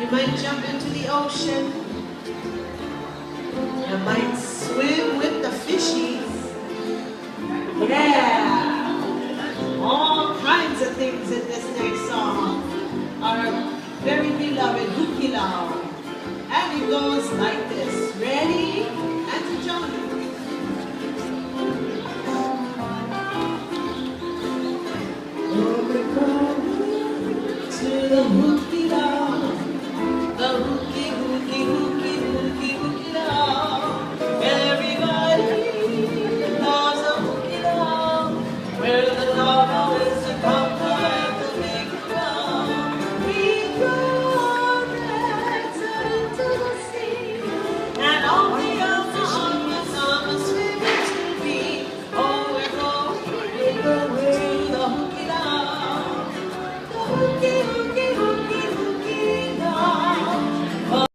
You might jump into the ocean. You might swim with the fishies. Yeah! All kinds of things in this next song. Our very beloved Hukilaw. And it goes like this. Ready? Auntie Johnny. To the hook.